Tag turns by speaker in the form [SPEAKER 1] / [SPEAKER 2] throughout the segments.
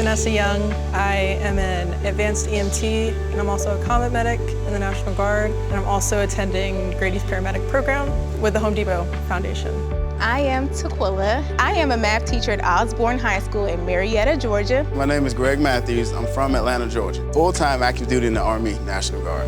[SPEAKER 1] Vanessa Young. I am an advanced EMT, and I'm also a combat medic in the National Guard, and I'm also attending Grady's paramedic program with the Home Depot Foundation.
[SPEAKER 2] I am Tequilla. I am a math teacher at Osborne High School in Marietta, Georgia.
[SPEAKER 3] My name is Greg Matthews. I'm from Atlanta, Georgia. Full-time active duty in the Army National Guard.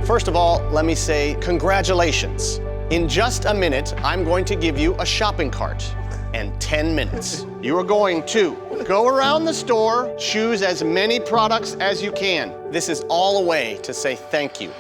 [SPEAKER 4] First of all, let me say congratulations. In just a minute, I'm going to give you a shopping cart and 10 minutes. You are going to go around the store, choose as many products as you can. This is all a way to say thank you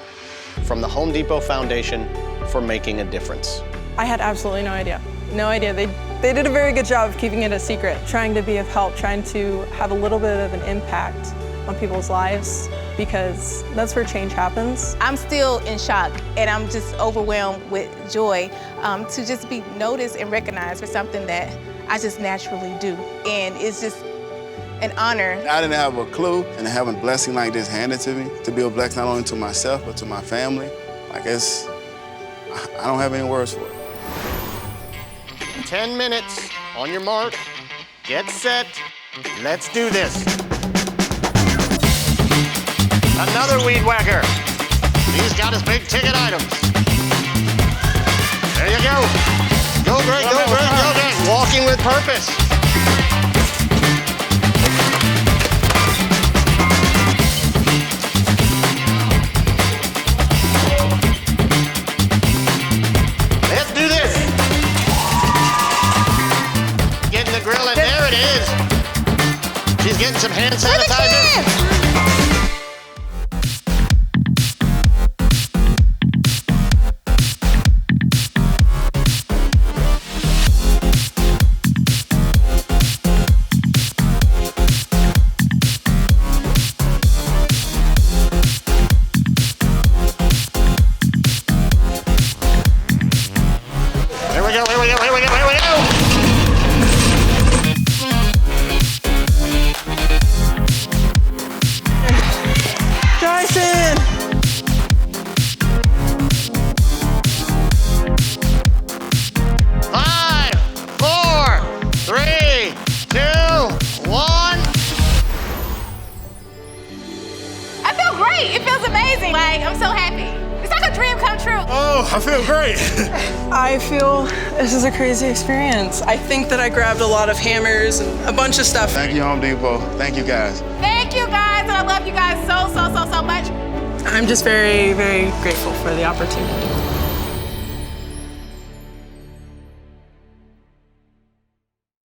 [SPEAKER 4] from the Home Depot Foundation for making a difference.
[SPEAKER 1] I had absolutely no idea. No idea. They did a very good job of keeping it a secret, trying to be of help, trying to have a little bit of an impact on people's lives, because that's where change happens.
[SPEAKER 2] I'm still in shock, and I'm just overwhelmed with joy to just be noticed and recognized for something that I just naturally do. And it's just an honor.
[SPEAKER 3] I didn't have a clue, and to have a blessing like this handed to me, to be a blessing not only to myself, but to my family, I don't have any words for it.
[SPEAKER 4] 10 minutes, on your mark, get set, let's do this. Another weed whacker. He's got his big ticket items. There you go. Go, Greg, go, Greg, go, Greg. Walking with purpose. Let's do this. Getting the grill in. There it is. She's getting some hand sanitizer.
[SPEAKER 2] It feels amazing. Like, I'm so happy. It's like a dream come true.
[SPEAKER 5] Oh, I feel great.
[SPEAKER 1] I feel this is a crazy experience. I think that I grabbed a lot of hammers and a bunch of stuff.
[SPEAKER 3] Thank you, Home Depot. Thank you, guys.
[SPEAKER 2] Thank you, guys, and I love you guys so much.
[SPEAKER 1] I'm just very, very grateful for the opportunity.